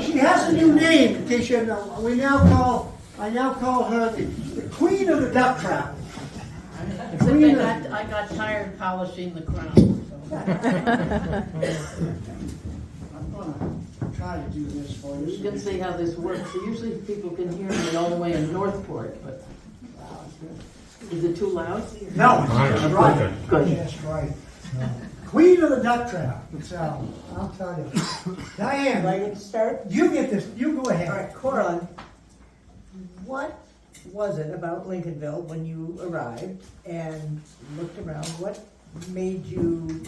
She has a new name, in case you didn't know. I now call her the Queen of the Duck Trap. I got tired polishing the crown. So. I'm gonna try to do this for you. You can see how this works. So usually people can hear me all the way in Northport, but is it too loud? No, that's right. Good. That's right. Queen of the Duck Trap. So, I'll tell you. Diane, Do I get to start? you get this. You go ahead. All right, Corelyn, what was it about Lincolnville when you arrived and looked around? What made you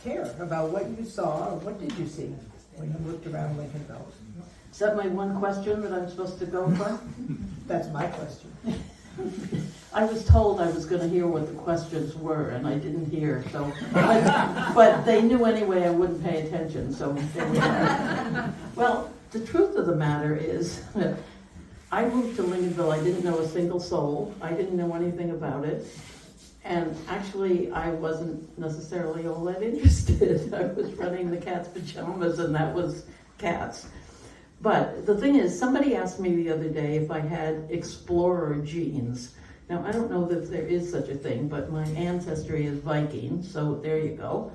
care about what you saw, or what did you see when you looked around Lincolnville? Is that my one question that I'm supposed to go for? That's my question. I was told I was going to hear what the questions were, and I didn't hear. So, but they knew anyway I wouldn't pay attention. So, there we are. Well, the truth of the matter is, I moved to Lincolnville. I didn't know a single soul. I didn't know anything about it, and actually, I wasn't necessarily all that interested. I was running the cat's pajamas, and that was cats. But the thing is, somebody asked me the other day if I had explorer genes. Now, I don't know that there is such a thing, but my ancestry is Viking, so there you go.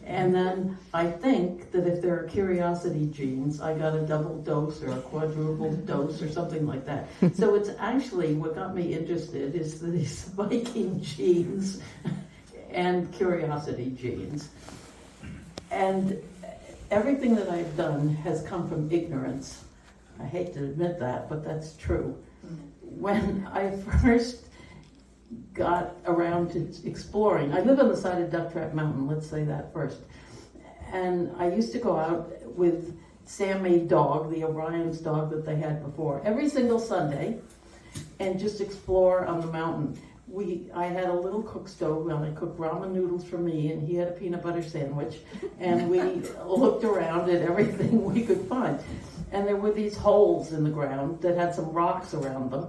And then I think that if there are curiosity genes, I got a double dose or a quadruple dose or something like that. So it's actually, what got me interested is these Viking genes and curiosity genes. And everything that I've done has come from ignorance. I hate to admit that, but that's true. When I first got around to exploring, I live on the side of Duck Trap Mountain, let's say that first. And I used to go out with Sammy dog, the Orion's dog that they had before, every single Sunday, and just explore on the mountain. I had a little cook stove, and I cooked ramen noodles for me, and he had a peanut butter sandwich, and we looked around at everything we could find. And there were these holes in the ground that had some rocks around them.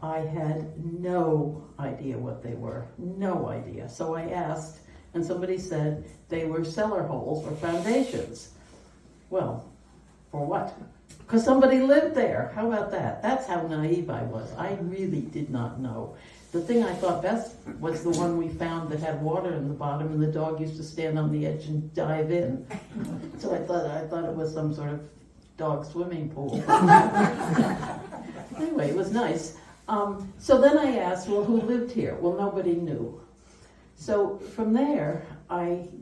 I had no idea what they were, no idea. So I asked, and somebody said they were cellar holes or foundations. Well, for what? Because somebody lived there. How about that? That's how naive I was. I really did not know. The thing I thought best was the one we found that had water in the bottom, and the dog used to stand on the edge and dive in. So I thought it was some sort of dog swimming pool. Anyway, it was nice. So then I asked, well, who lived here? Well, nobody knew. So from there,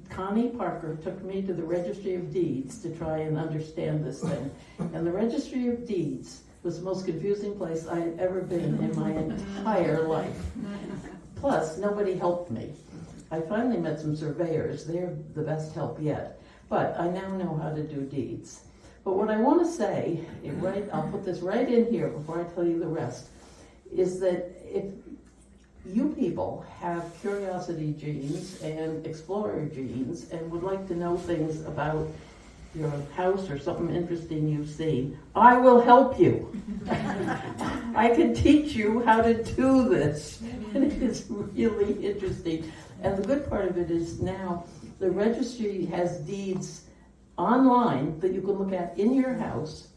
Connie Parker took me to the Registry of Deeds to try and understand this thing. And the Registry of Deeds was the most confusing place I had ever been in my entire life. Plus, nobody helped me. I finally met some surveyors. They're the best help yet. But I now know how to do deeds. But what I want to say, I'll put this right in here before I tell you the rest, is that if you people have curiosity genes and explorer genes and would like to know things about your house or something interesting you've seen, I will help you. I can teach you how to do this. And it is really interesting. And the good part of it is now the registry has deeds online that you can look at in your house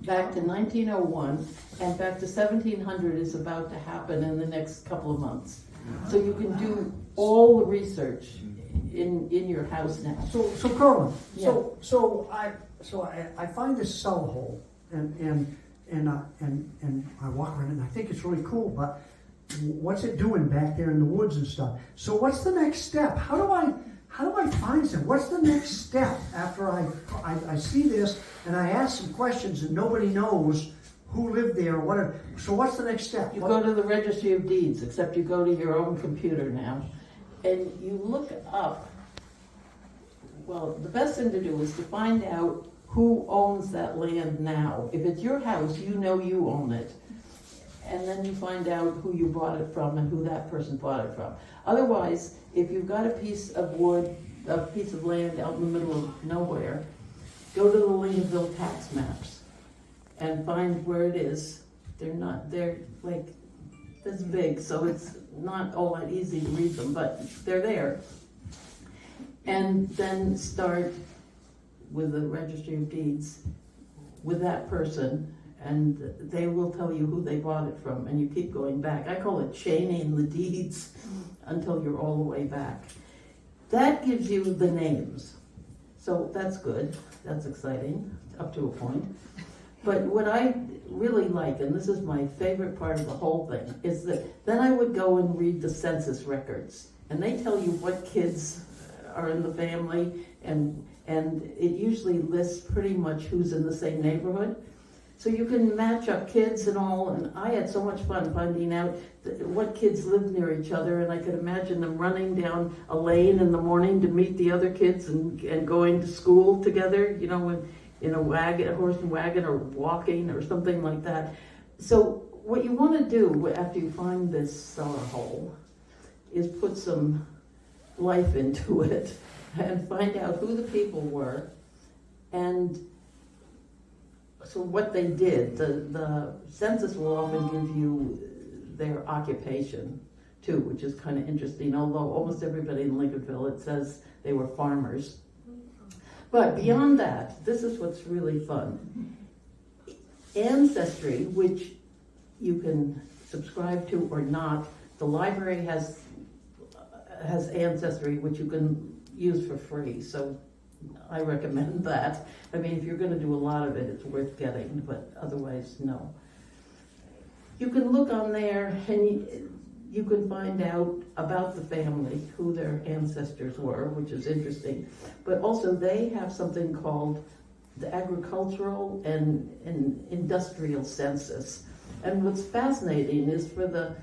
back to 1901, and back to 1700 is about to happen in the next couple of months. So you can do all the research in your house now. So Corelyn, Yeah. I find this cellar hole, and I walk around it, and I think it's really cool. But what's it doing back there in the woods and stuff? So what's the next step? How do I find some? What's the next step after I see this and I ask some questions and nobody knows who lived there or so what's the next step? You go to the Registry of Deeds, except you go to your own computer now, and you look up, well, the best thing to do is to find out who owns that land now. If it's your house, you know you own it. And then you find out who you bought it from and who that person bought it from. Otherwise, if you've got a piece of wood, a piece of land out in the middle of nowhere, go to the Lincolnville tax maps and find where it is. They're like this big, so it's not all that easy to read them, but they're there. And then start with the Registry of Deeds with that person, and they will tell you who they bought it from, and you keep going back. I call it chaining the deeds until you're all the way back. That gives you the names. So that's good, that's exciting, up to a point. But what I really like, and this is my favorite part of the whole thing, is that then I would go and read the census records. And they tell you what kids are in the family, and it usually lists pretty much who's in the same neighborhood. So you can match up kids and all, and I had so much fun finding out what kids lived near each other, and I could imagine them running down a lane in the morning to meet the other kids and going to school together, you know, in a wagon, a horse and wagon, or walking or something like that. So what you want to do after you find this cellar hole is put some life into it and find out who the people were, and so what they did. The census will often give you their occupation too, which is kind of interesting, although almost everybody in Lincolnville, it says they were farmers. But beyond that, this is what's really fun. Ancestry, which you can subscribe to or not. The library has Ancestry, which you can use for free, so I recommend that. I mean, if you're going to do a lot of it, it's worth getting, but otherwise, no. You can look on there and you can find out about the family, who their ancestors were, which is interesting. But also they have something called the agricultural and industrial census. And what's fascinating is for the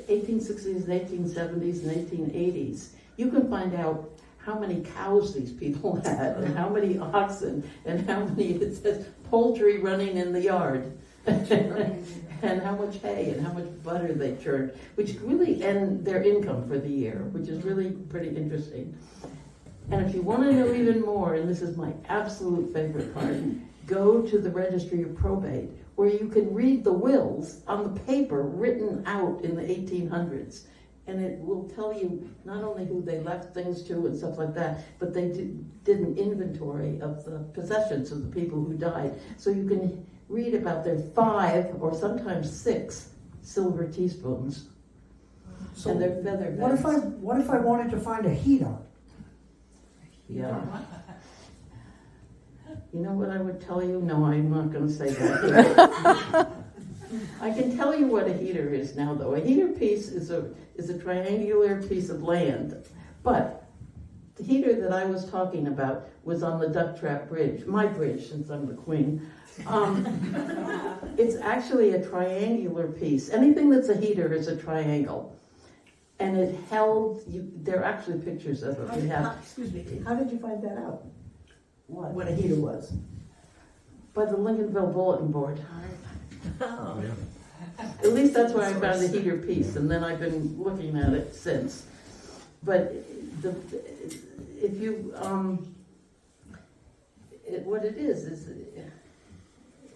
1860s, 1870s, and 1880s, you can find out how many cows these people had, and how many oxen, and how many, it says, poultry running in the yard, and how much hay, and how much butter they churned, which really, and their income for the year, which is really pretty interesting. And if you want to know even more, and this is my absolute favorite part, go to the Registry of Probate, where you can read the wills on the paper written out in the 1800s. And it will tell you not only who they left things to and stuff like that, but they did an inventory of the possessions of the people who died. So you can read about their 5 or sometimes 6 silver teaspoons, So and their feather beds. what if I wanted to find a heater? Yeah. You know what I would tell you? No, I'm not going to say that. I can tell you what a heater is now, though. A heater piece is a triangular piece of land, but the heater that I was talking about was on the Duck Trap Bridge, my bridge, since I'm the queen. It's actually a triangular piece. Anything that's a heater is a triangle, and it held. There are actually pictures of it. We have. Excuse me, how did you find that out? What? What a heater was? By the Lincolnville Bulletin Board. Oh. At least that's where I found the heater piece, and then I've been looking at it since. But if you, what it is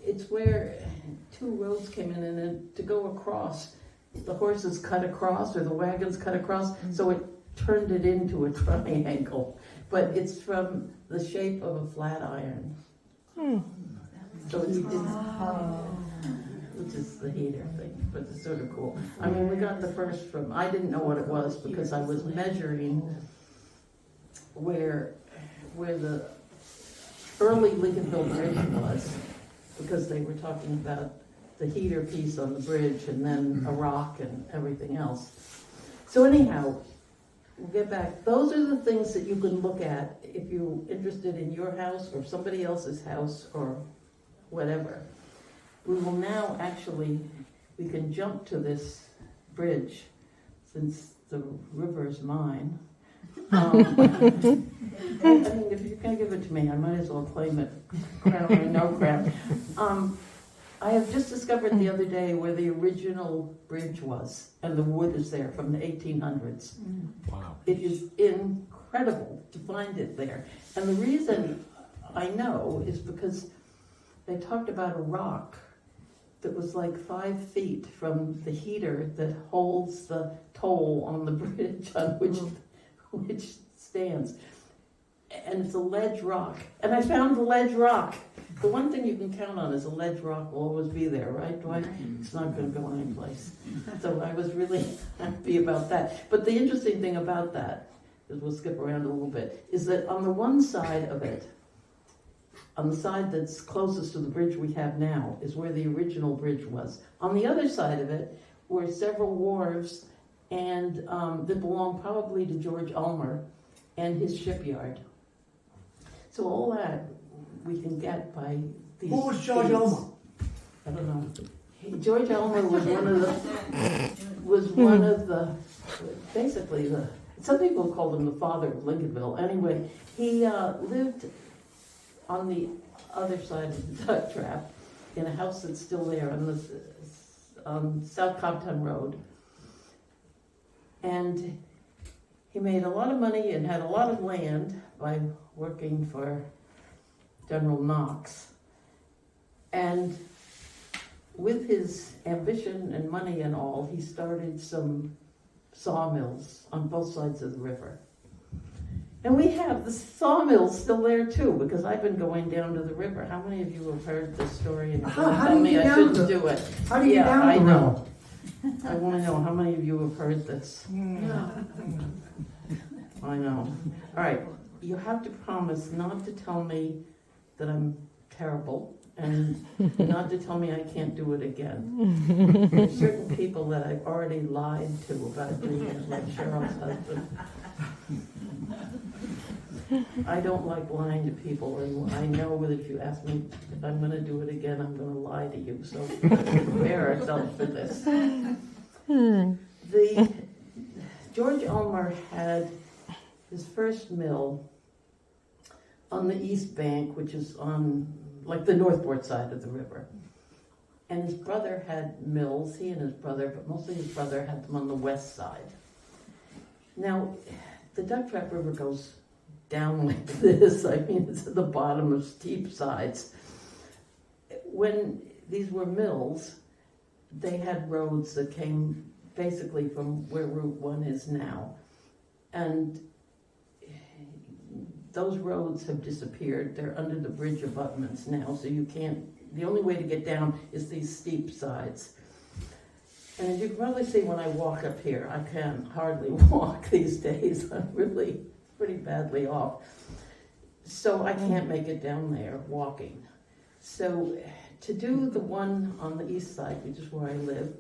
it's where 2 roads came in, and then to go across, the horses cut across, or the wagons cut across, so it turned it into a triangle. But it's from the shape of a flat iron. So it's which is the heater thing, but it's sort of cool. I mean, we got the first from, I didn't know what it was because I was measuring where the early Lincolnville Bridge was, because they were talking about the heater piece on the bridge and then a rock and everything else. So anyhow, we'll get back. Those are the things that you can look at if you're interested in your house or somebody else's house or whatever. We will now we can jump to this bridge since the river is mine. I mean, if you're going to give it to me, I might as well claim it, crown or no crown. I have just discovered the other day where the original bridge was, and the wood is there from the 1800s. Wow. It is incredible to find it there. And the reason I know is because they talked about a rock that was like 5 feet from the heater that holds the toll on the bridge on which stands. and it's a ledge rock. And I found the ledge rock. The one thing you can count on is a ledge rock will always be there, right, Dwight? It's not going to go anyplace. So I was really happy about that. But the interesting thing about that, because we'll skip around a little bit, is that on the one side of it, on the side that's closest to the bridge we have now, is where the original bridge was. On the other side of it were several wharves and that belonged probably to George Ulmer and his shipyard. So all that we can get by these. Who was George gates. Ulmer? I don't know. George Ulmer was one of the basically some people called him the father of Lincolnville. Anyway, he lived on the other side of the duck trap in a house that's still there on the South Compton Road. And he made a lot of money and had a lot of land by working for General Knox. And with his ambition and money and all, he started some sawmills on both sides of the river. And we have the sawmills still there too, because I've been going down to the river. How many of you have heard this story and How tell do you me get I down shouldn't to- do it? How do you get down I the know. river? I want to know how many of you have heard this. I know. All right, you have to promise not to tell me that I'm terrible and not to tell me I can't do it again. There's certain people that I've already lied to about doing it, like Cheryl's husband. I don't like lying to people, and I know that if you ask me if I'm going to do it again, I'm going to lie to you. So prepare ourselves for this. The George Ulmer had his first mill on the east bank, which is on like the northport side of the river. And his brother had mills, he and his brother, but mostly his brother had them on the west side. Now, the Duck Trap River goes down like this. I mean, it's at the bottom of steep sides. When these were mills, they had roads that came basically from where Route 1 is now. And those roads have disappeared. They're under the bridge abutments now, so you can't, the only way to get down is these steep sides. And as you can probably see when I walk up here, I can hardly walk these days. I'm really pretty badly off. So I can't make it down there walking. So to do the one on the east side, which is where I live,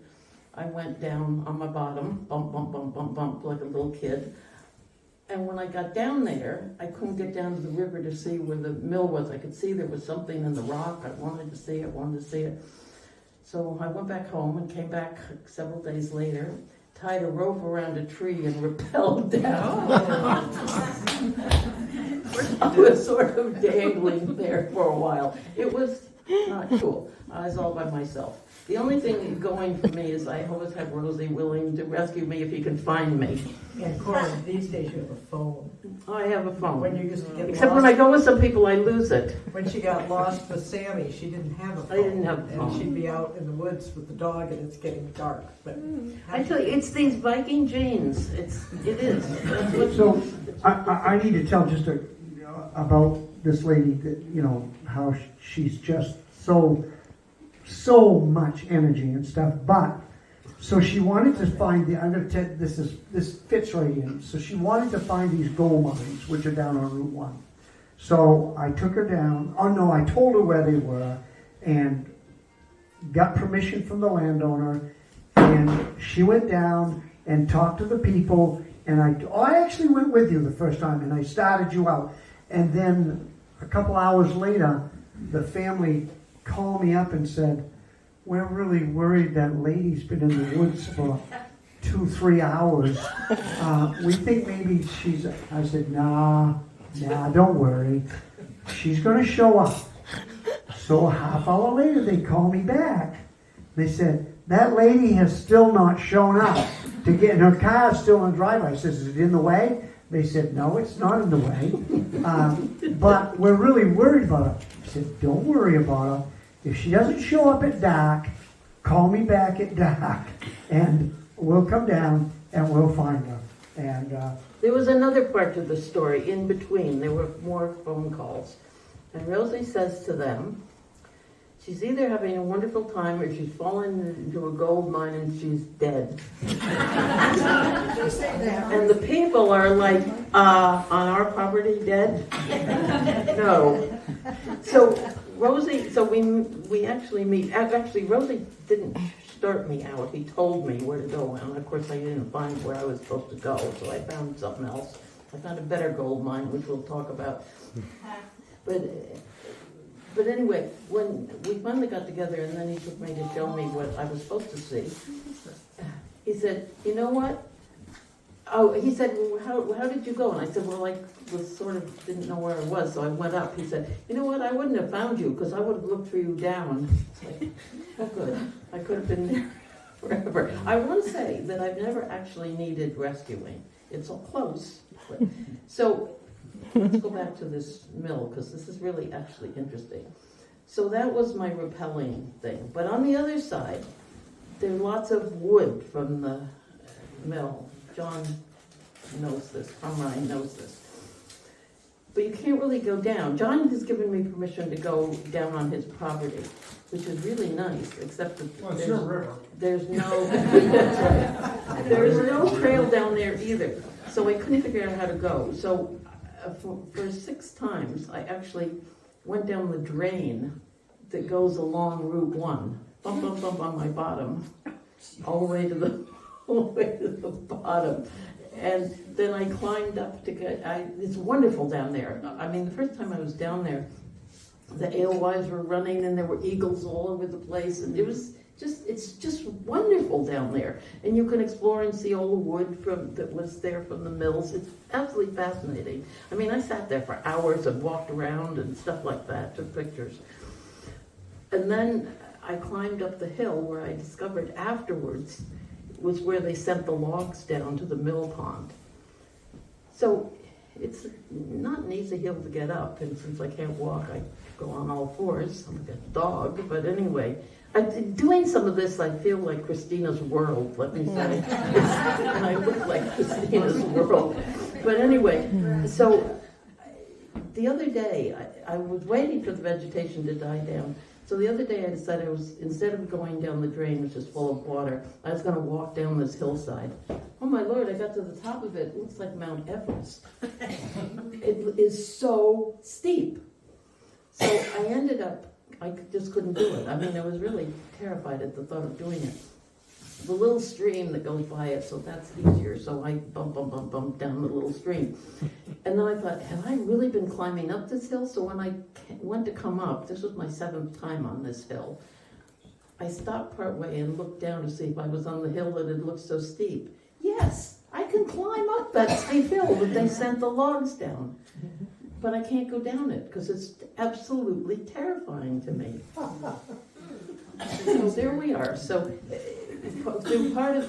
I went down on my bottom, bump, bump, bump, bump, bump, like a little kid. And when I got down there, I couldn't get down to the river to see where the mill was. I could see there was something in the rock. I wanted to see it. So I went back home and came back several days later, tied a rope around a tree and rappelled down. I was sort of dangling there for a while. It was not cool. I was all by myself. The only thing going for me is I always have Rosey willing to rescue me if he can find me. And Corelyn, these days you have a phone. I have a phone. When you used to get Except lost, when I go with some people, I lose it. when she got lost with Sammy, she didn't have a phone. I didn't have a phone. And she'd be out in the woods with the dog and it's getting dark, but. I tell you, it's these Viking jeans. It is. That's what- So I need to tell just about this lady that, how she's just so much energy and stuff. But so she wanted to find this fits right in. So she wanted to find these gold mines, which are down on Route 1. So I took her down. Oh no, I told her where they were and got permission from the landowner. And she went down and talked to the people. And I actually went with you the first time and I started you out. And then a couple hours later, the family called me up and said, "We're really worried that lady's been in the woods for 2-3 hours. We think maybe she's..." I said, nah, don't worry. She's going to show up. So a half hour later, they called me back. They said, "That lady has still not shown up to get in her car, still in the driveway." I said, "Is it in the way?" They said, "No, it's not in the way. But we're really worried about her." I said, "Don't worry about her. If she doesn't show up at dark, call me back at dark, and we'll come down and we'll find her." And there was another part to the story in between. There were more phone calls. And Rosey says to them, she's either having a wonderful time or she's fallen into a gold mine and she's dead. And the people are like, on our property, dead? No. So Rosey, we actually meet. Actually, Rosey didn't start me out. He told me where to go, and of course I didn't find where I was supposed to go, so I found something else. I found a better gold mine, which we'll talk about. But anyway, when we finally got together, and then he took me to show me what I was supposed to see, he said, you know what? Oh, he said, well, how did you go? And I said, well, I was sort of didn't know where I was, so I went up. He said, you know what? I wouldn't have found you because I would have looked for you down. It's like, oh, good. I could have been there forever. I want to say that I've never actually needed rescuing. It's all close. So let's go back to this mill because this is really actually interesting. So that was my rappelling thing. But on the other side, there's lots of wood from the mill. John knows this, Ryan knows this. But you can't really go down. John has given me permission to go down on his property, which is really nice, except that Well, it's your river. there's no that's right. There's no trail down there either. So I couldn't figure out how to go. So for 6 times, I actually went down the drain that goes along Route 1, bump, bump, bump on my bottom, all the way to the bottom. And then I climbed up to get, it's wonderful down there. I mean, the first time I was down there, the alewives were running and there were eagles all over the place. And it's just wonderful down there. And you can explore and see all the wood that was there from the mills. It's absolutely fascinating. I mean, I sat there for hours and walked around and stuff like that, took pictures. And then I climbed up the hill where I discovered afterwards was where they sent the logs down to the mill pond. So it's not an easy hill to get up, and since I can't walk, I go on all fours. I'm like a dog, but anyway, doing some of this, I feel like Christina's World, let me say. And I look like Christina's World. But anyway, so the other day, I was waiting for the vegetation to die down. So the other day I decided instead of going down the drain, which is full of water, I was going to walk down this hillside. Oh my Lord, I got to the top of it. It looks like Mount Everest. It is so steep. So I ended up, I just couldn't do it. I mean, I was really terrified at the thought of doing it. The little stream that goes by it, so that's easier. So I bump down the little stream. And then I thought, have I really been climbing up this hill? So when I went to come up, this was my 7th time on this hill, I stopped partway and looked down to see if I was on the hill that had looked so steep. Yes, I can climb up that steep hill that they sent the logs down. But I can't go down it because it's absolutely terrifying to me. So there we are. So through part of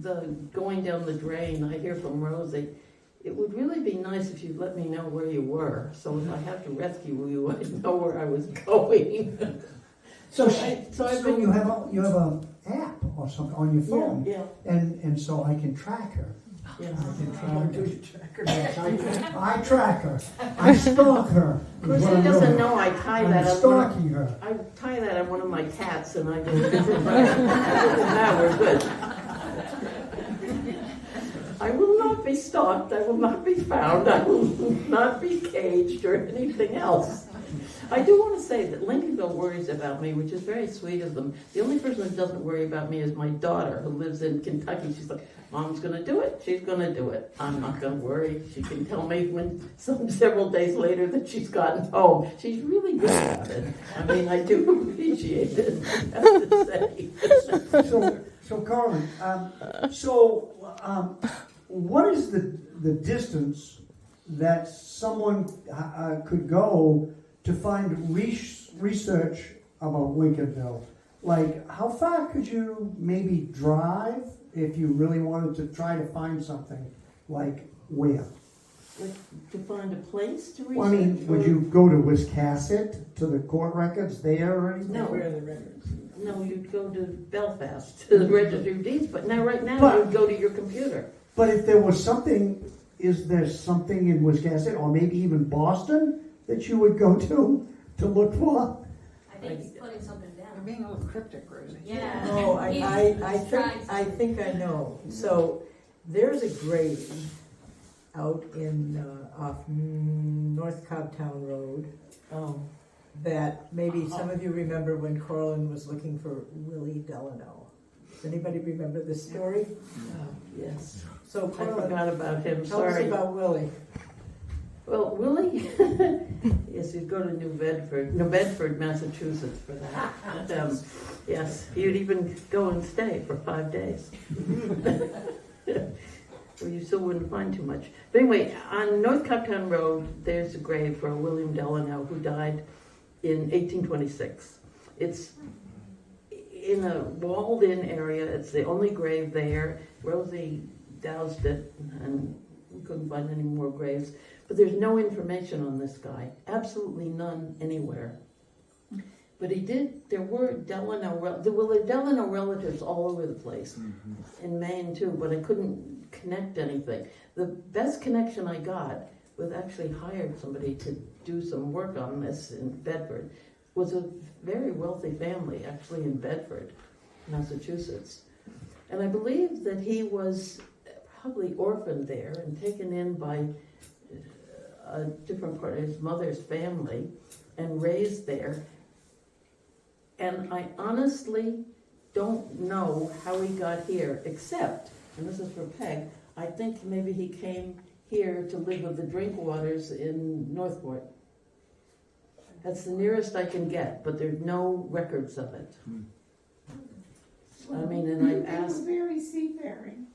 the going down the drain, I hear from Rosey, it would really be nice if you'd let me know where you were, so if I have to rescue you, I'd know where I was going. So I've been, you have a app or something on your phone, yeah. and so I can track her. Yeah. I can track her. Yes, I track her. I stalk her. Of course, he doesn't know I tie that I'm on stalking her. I tie that on one of my cats, and I go, other than that, we're good. I will not be stalked. I will not be found. I will not be caged or anything else. I do want to say that Lincolnville worries about me, which is very sweet of them. The only person who doesn't worry about me is my daughter, who lives in Kentucky. She's like, Mom's going to do it. She's going to do it. I'm not going to worry. She can tell me several days later that she's gotten home. She's really good about it. I mean, I do appreciate it, I have to say. So Corelyn, what is the distance that someone could go to find research about Lincolnville? Like, how far could you maybe drive if you really wanted to try to find something? Like, where? Like, to find a place to research? Well, I mean, would you go to Wiscasset, to the court records there or anything? No. Where are the records? No, you'd go to Belfast, to the Registry of Deeds, but right now But- you'd go to your computer. But if there was something, is there something in Wisconsin, or maybe even Boston, that you would go to look for? I think he's putting something You're down. being a little cryptic, Rosey. Yeah. Oh, He's I think I know. So there's a grave out in, off North Cobtown Road Oh, that maybe some of you remember when Corelyn was looking for Willie Delano. Does anybody remember this story? yes. So I Corelyn, forgot about him, tell us sorry. about Willie. Well, Willie, yes, you'd go to New Bedford, Massachusetts for that. Yes, you'd even go and stay for 5 days. Well, you still wouldn't find too much. But anyway, on North Coptown Road, there's a grave for William Delano, who died in 1826. It's in a walled-in area. It's the only grave there. Rosey doused it, and we couldn't find any more graves. But there's no information on this guy. Absolutely none anywhere. But there were Delano relatives all over the place. In Maine too, but I couldn't connect anything. The best connection I got was actually hired somebody to do some work on this in Bedford. Was a very wealthy family, actually in Bedford, Massachusetts. And I believe that he was probably orphaned there and taken in by a different part of his mother's family and raised there. And I honestly don't know how he got here, except, and this is for Peg, I think maybe he came here to live with the Drinkwaters in Northport. That's the nearest I can get, but there's no records of it. I mean, and I've asked... They were very seafaring.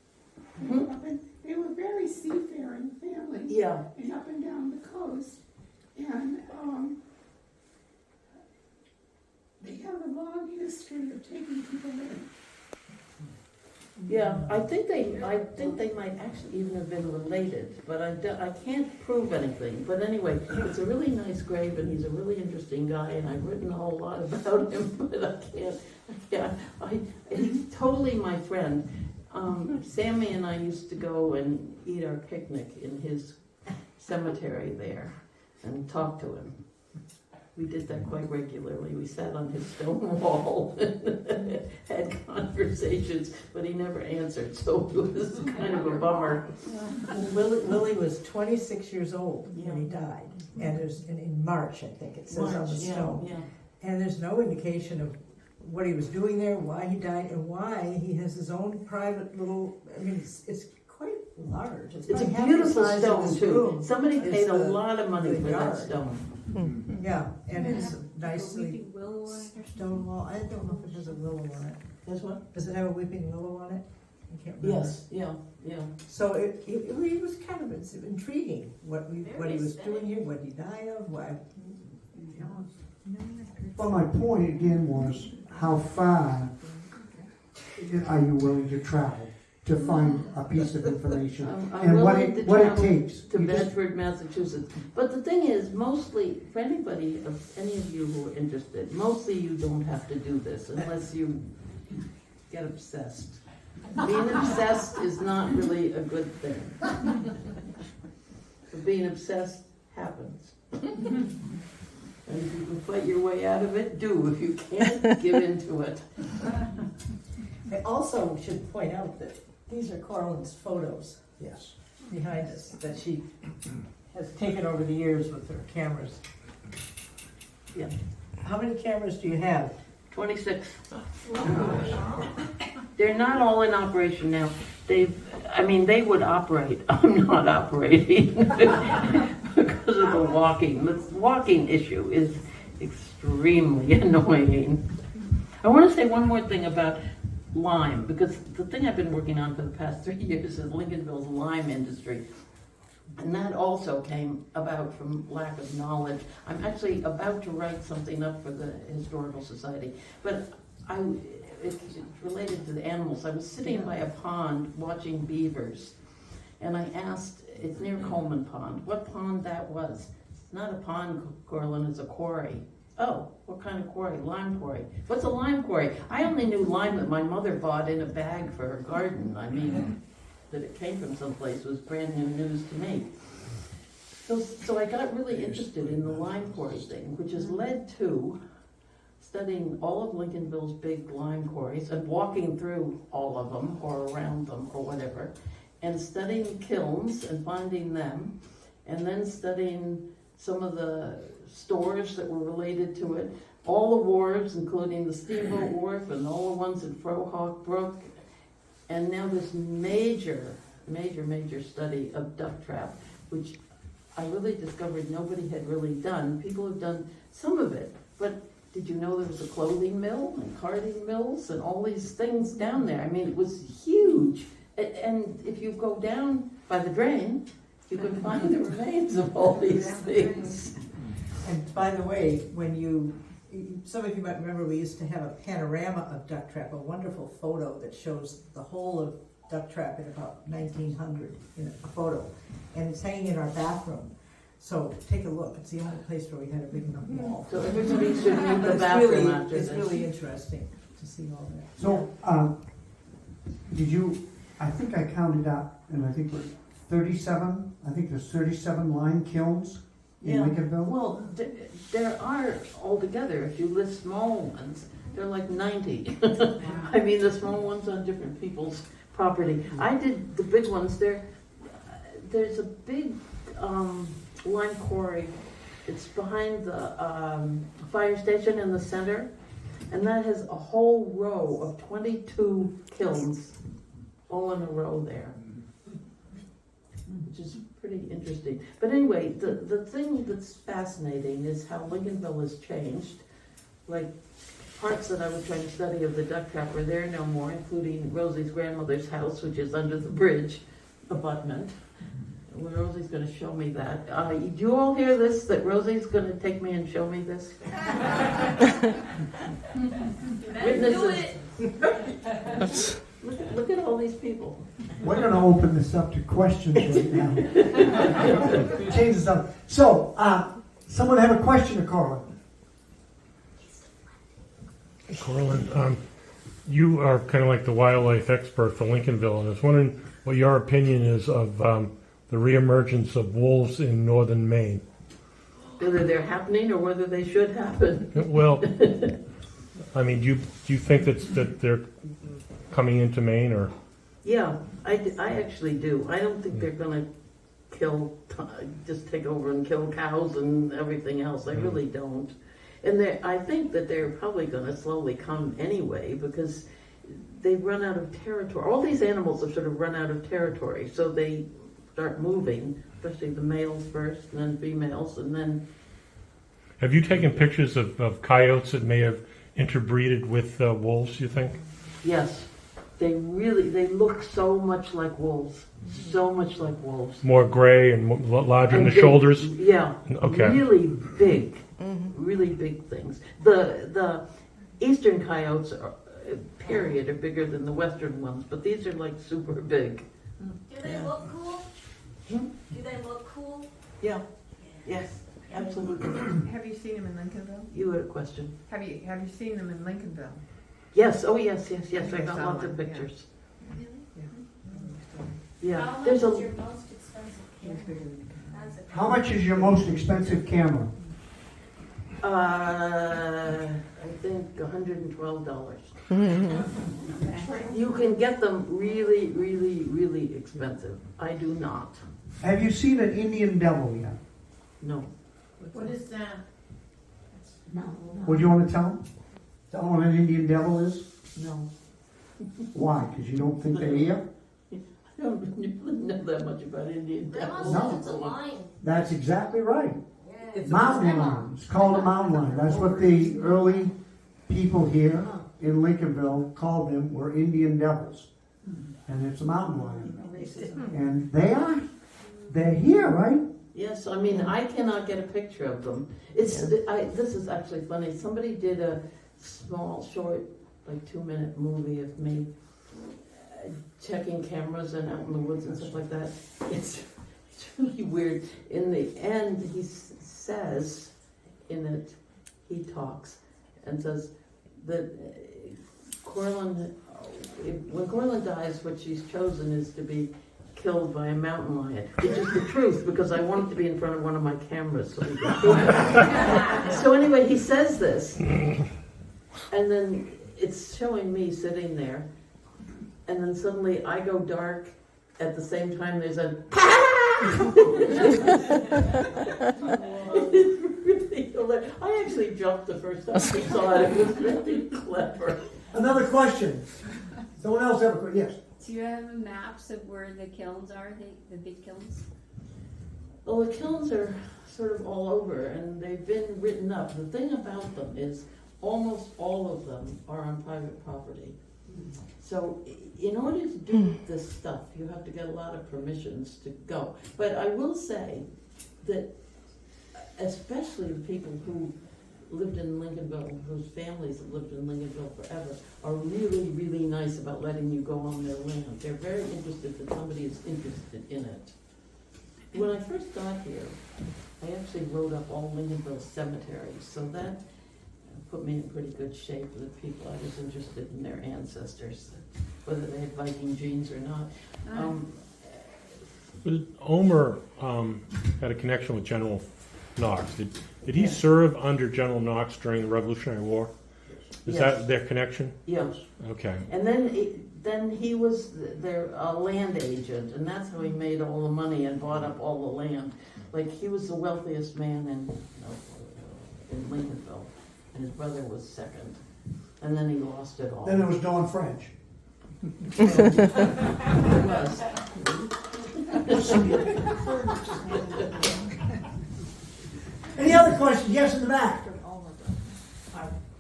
They were very seafaring families. Yeah, And up and down the coast. And they have a long history of taking people in. yeah, I think they might actually even have been related, but I can't prove anything. But anyway, it's a really nice grave, and he's a really interesting guy, and I've written a whole lot about him, but he's totally my friend. Sammy and I used to go and eat our picnic in his cemetery there and talk to him. We did that quite regularly. We sat on his stone wall and had conversations, but he never answered, so it was kind of a bummer. Willie was 26 years old when he died, and in March, I think it says on the stone. Yeah. And there's no indication of what he was doing there, why he died, and why he has his own private little, I mean, it's quite large. It's a probably half the beautiful size of stone this too. room. Somebody is paid a the- lot of money the for that yard. stone. Yeah, and it's A nicely weeping willow on it or stone wall. I don't know if it has a willow on it. That's what? Does it have a weeping willow on it? I can't remember. Yes, yeah. So it was kind of, it's intriguing what he was doing here, what he died of, why. Well, my point again was, how far are you willing to travel to find a piece of information? I'm And what willing to it travel takes. to You just- Bedford, Massachusetts. But the thing is, mostly, for anybody, any of you who are interested, mostly you don't have to do this unless you get obsessed. Being obsessed is not really a good thing. But being obsessed happens. And if you can fight your way out of it, do. If you can't, give into it. I also should point out that these are Corelyn's photos Yes. behind us that she has taken over the years with her cameras. Yeah. How many cameras do you have? 26. They're not all in operation now. They would operate. I'm not operating because of the walking. The walking issue is extremely annoying. I want to say one more thing about lime, because the thing I've been working on for the past 3 years is Lincolnville's lime industry. And that also came about from lack of knowledge. I'm actually about to write something up for the Historical Society, but it's related to the animals. I was sitting by a pond watching beavers, and I asked, it's near Coleman Pond, what pond that was. It's not a pond, Corelyn, it's a quarry. Oh, what kind of quarry? Lime quarry. What's a lime quarry? I only knew lime that my mother bought in a bag for her garden. I mean, that it came from someplace was brand new news to me. So I got really interested in the lime quarry thing, which has led to studying all of Lincolnville's big lime quarries and walking through all of them or around them or whatever, and studying kilns and finding them, and then studying some of the stores that were related to it, all the wharves, including the Steamboat Wharf and all the ones at Frohawk Brook, and now this major study of duck trap, which I really discovered nobody had really done. People have done some of it, but did you know there was a clothing mill and carding mills and all these things down there? I mean, it was huge. And if you go down by the drain, you can find the remains of all these things. And by the way, some of you might remember we used to have a panorama of duck trap, a wonderful photo that shows the whole of duck trap in about 1900 in a photo. And it's hanging in our bathroom. So take a look. It's the only place where we had a big enough wall. So everybody should read But the bathroom after it's this. really interesting to see all that. So, did you, I think I counted out, and I think we're 37, I think there's 37 lime kilns in Yeah. Lincolnville. Well, there are altogether, if you list small ones, there are like 90. I mean, the small ones on different people's property. I did the big ones. There's a big lime quarry. It's behind the fire station in the center, and that has a whole row of 22 kilns all in a row there, which is pretty interesting. But anyway, the thing that's fascinating is how Lincolnville has changed. Like, parts that I was trying to study of the duck trap are there no more, including Rosey's grandmother's house, which is under the bridge abutment. Well, Rosie's going to show me that. Did you all hear this, that Rosie's going to take me and show me this? You better do it. Look at all these people. We're gonna open this up to questions right now. Change this up. So, someone have a question to Corelyn? Corelyn, you are kind of like the wildlife expert for Lincolnville, and I was wondering what your opinion is of the reemergence of wolves in northern Maine. Whether they're happening or whether they should happen. Well, I mean, do you think that they're coming into Maine, or? Yeah, I actually do. I don't think they're going to just take over and kill cows and everything else. I really don't. And I think that they're probably going to slowly come anyway, because they run out of territory. All these animals have sort of run out of territory, so they start moving, especially the males first, and then females, and then... Have you taken pictures of coyotes that may have interbreeded with wolves, you think? Yes. They look so much like wolves. So much like wolves. More gray and larger in the big, shoulders? Yeah. Okay. Really big. Really big things. The eastern coyotes, are bigger than the western ones, but these are like super big. Do they look cool? Hmm? Do they look cool? Yeah. Yes, absolutely. Have you seen them in Lincolnville? You had a question. Have you seen them in Lincolnville? Yes, oh yes. I think got I saw lots of one, yeah. pictures. Really? Yeah. How much There's is your most expensive camera? That's a- How much is your most expensive camera? I think $112. You can get them really, really, really expensive. I do not. Have you seen an Indian devil yet? No. What is that? What do you want to tell them? Tell them what an Indian devil is? No. Why? Because you don't think they're here? I don't really know that much about Indian devils. Grandma No. says it's a lion. That's exactly right. Yeah. Mountain lion. It's called a mountain lion. That's what the early people here in Lincolnville called them, were Indian devils. And it's a mountain lion. And they're here, right? Yes, I mean, I cannot get a picture of them. This is actually funny. Somebody did a small, short, like 2-minute movie of me checking cameras and out in the woods and stuff like that. It's really weird. In the end, he says in it, he talks and says that Corelyn, when Corelyn dies, what she's chosen is to be killed by a mountain lion, which is the truth, because I wanted to be in front of one of my cameras so we could prove it. So anyway, he says this, and then it's showing me sitting there, and then suddenly I go dark. At the same time, there's a it's really hilarious. I actually jumped the first time I saw it. It was really clever. Another question. Someone else have a question? Yes. Do you have maps of where the kilns are, the big kilns? Well, the kilns are sort of all over, and they've been written up. The thing about them is almost all of them are on private property. So in order to do this stuff, you have to get a lot of permissions to go. But I will say that especially the people who lived in Lincolnville, whose families have lived in Lincolnville forever, are really, really nice about letting you go on their land. They're very interested that somebody is interested in it. When I first got here, I actually wrote up all Lincolnville cemeteries, so that put me in pretty good shape with the people. I was interested in their ancestors, whether they had Viking genes or not. But Omer had a connection with General Knox. Did he serve under General Knox during the Revolutionary War? Is Yes. that their connection? Yeah. Okay. And then he was their land agent, and that's how he made all the money and bought up all the land. Like, he was the wealthiest man in Lincolnville, and his brother was second. And then he lost it all. Then it was Dawn French. It was. Any other questions? Yes, in the back.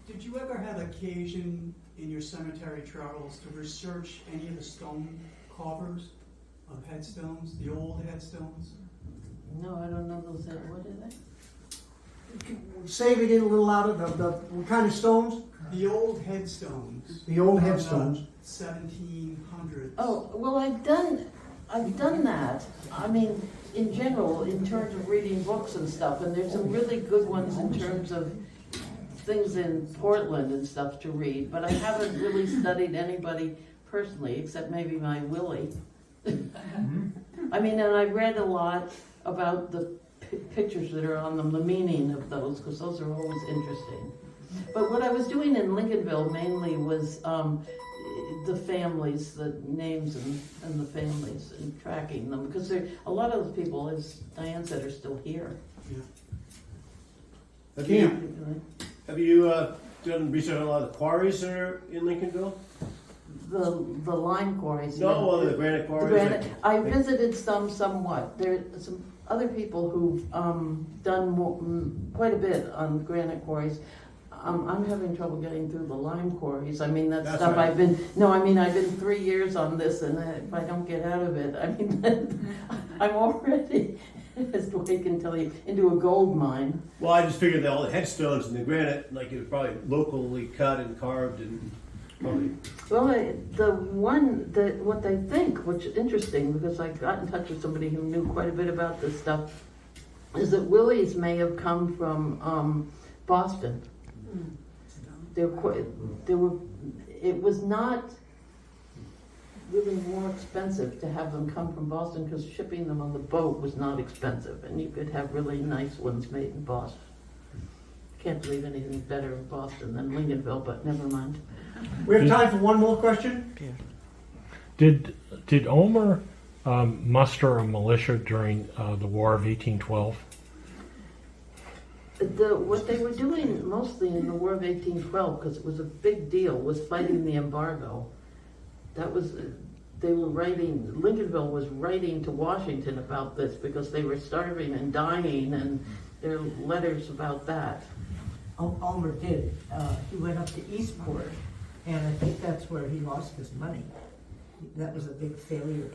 Did you ever have occasion in your cemetery travels to research any of the stone carvers of headstones, the old headstones? No, I don't know those. What are they? Say it again a little louder. What kind of stones? The old headstones. The old from headstones. 1700s. Oh, well, I've done that. I mean, in general, in terms of reading books and stuff, and there's some really good ones in terms of things in Portland and stuff to read, but I haven't really studied anybody personally, except maybe my Willie. I mean, and I read a lot about the pictures that are on them, the meaning of those, because those are always interesting. But what I was doing in Lincolnville mainly was the families, the names and the families, and tracking them, because a lot of those people, as Diane said, are still here. Yeah. Have you done research on a lot of the quarries that are in Lincolnville? The lime quarries. No, yeah. well, the granite The quarries. granite, I visited some somewhat. There are some other people who've done quite a bit on granite quarries. I'm having trouble getting through the lime quarries. I mean, that's stuff right. I've been 3 years on this, and if I don't get out of it, I mean, I'm already, as Dwight can tell you, into a gold mine. Well, I just figured that all the headstones and the granite, like it was probably locally cut and carved and probably. Well, what they think, which is interesting, because I got in touch with somebody who knew quite a bit about this stuff, is that Willie's may have come from Boston. It was not really more expensive to have them come from Boston, because shipping them on the boat was not expensive, and you could have really nice ones made in Boston. Can't believe anything better in Boston than Lincolnville, but never mind. We have time for one more question. Did Omer muster a militia during the War of 1812? What they were doing mostly in the War of 1812, because it was a big deal, was fighting the embargo. They were writing, Lincolnville was writing to Washington about this because they were starving and dying, and there are letters about that. Ulmer did. He went up to Eastport, and I think that's where he lost his money. That was a big failure.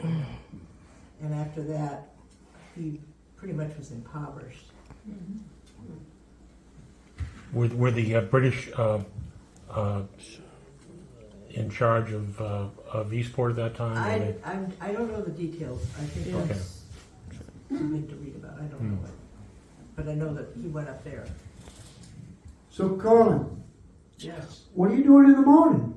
And after that, he pretty much was impoverished. Were the British in charge of Eastport at that time? I don't know the details. I think that's too big to read about. I don't know it. But I know that he went up there. So Corelyn, Yes. what are you doing in the morning?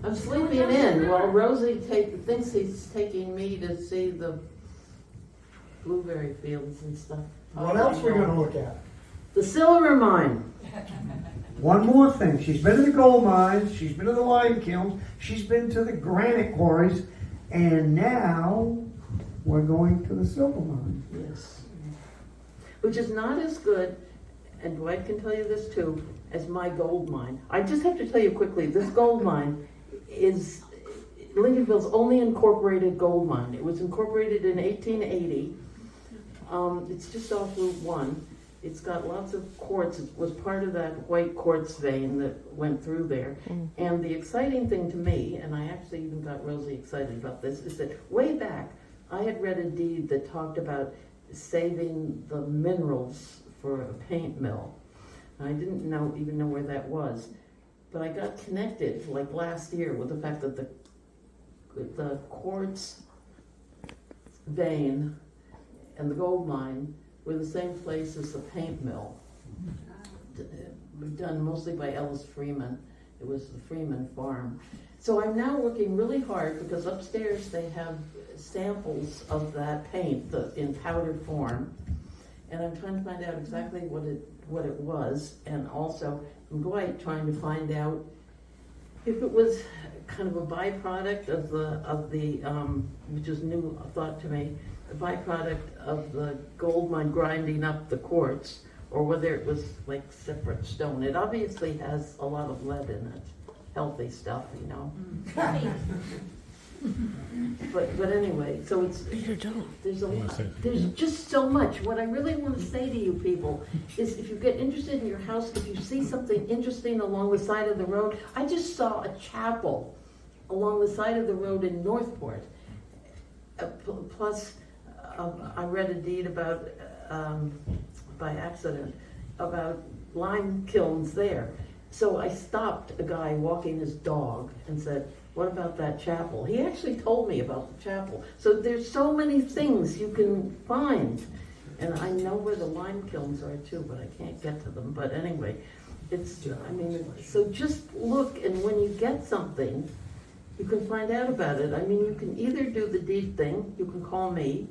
I'm sleeping in while Rosey thinks he's taking me to see the blueberry fields and stuff. What else we gonna look at? The silver mine. One more thing. She's been to the gold mines. She's been to the lime kilns. She's been to the granite quarries. And now we're going to the silver mine. Yes. Which is not as good, and Dwight can tell you this too, as my gold mine. I just have to tell you quickly, this gold mine is Lincolnville's only incorporated gold mine. It was incorporated in 1880. It's just off Route 1. It's got lots of quartz. It was part of that white quartz vein that went through there. And the exciting thing to me, and I actually even got Rosey excited about this, is that way back, I had read a deed that talked about saving the minerals for a paint mill. I didn't even know where that was. But I got connected, like last year, with the fact that the quartz vein and the gold mine were the same place as the paint mill. Done mostly by Ellis Freeman. It was the Freeman farm. So I'm now working really hard because upstairs they have samples of that paint in powdered form. And I'm trying to find out exactly what it was, and also from Dwight trying to find out if it was kind of a byproduct of the which is new thought to me, a byproduct of the gold mine grinding up the quartz, or whether it was like separate stone. It obviously has a lot of lead in it, healthy stuff, you know. But anyway, so there's just so much. What I really want to say to you people is, if you get interested in your house, if you see something interesting along the side of the road, I just saw a chapel along the side of the road in Northport. Plus, I read a deed about, by accident, about lime kilns there. So I stopped a guy walking his dog and said, "What about that chapel?" He actually told me about the chapel. So there's so many things you can find. And I know where the lime kilns are too, but I can't get to them. But anyway, so just look, and when you get something, you can find out about it. I mean, you can either do the deed thing, you can call me,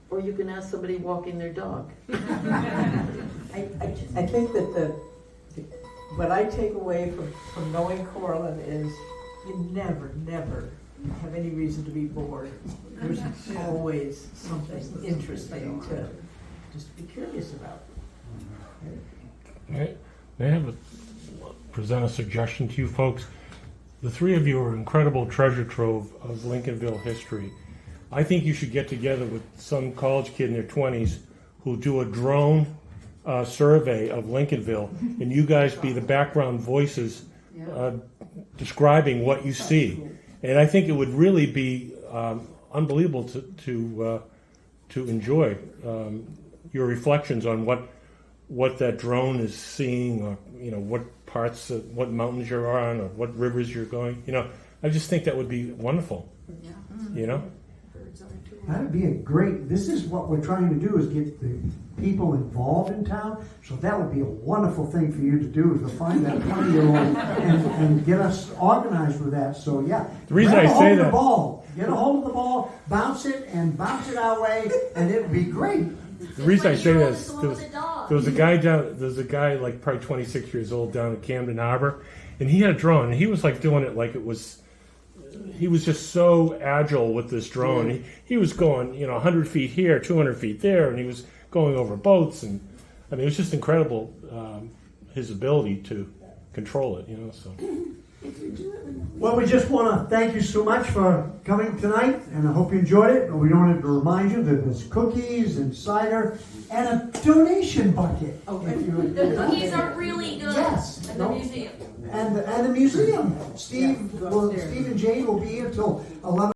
or you can ask somebody walking their dog. I think that what I take away from knowing Corelyn is you never have any reason to be bored. There's always something interesting to just be curious about. May I present a suggestion to you folks? The three of you are an incredible treasure trove of Lincolnville history. I think you should get together with some college kid in their 20s who'll do a drone survey of Lincolnville, and you guys be the background voices describing what you see. And I think it would really be unbelievable to enjoy your reflections on what that drone is seeing, or what parts, what mountains you're on, or what rivers you're going. I just think that would be wonderful. That'd be this is what we're trying to do, is get the people involved in town. So that would be a wonderful thing for you to do, is to find that 20-year-old and get us organized with that. So yeah, the reason I say that, get a hold of the ball, bounce it our way, and it would be great. The reason I say that is there was a guy like probably 26 years old down at Camden Harbor, and he had a drone, and he was like doing it like it was. He was just so agile with this drone. He was going, 100 feet here, 200 feet there, and he was going over boats, and it was just incredible, his ability to control it, So. Well, we just want to thank you so much for coming tonight, and I hope you enjoyed it. We wanted to remind you that there's cookies and cider and a donation bucket. The cookies are really good. Yes. At the museum. And the museum. Steve and Jane will be here till 11.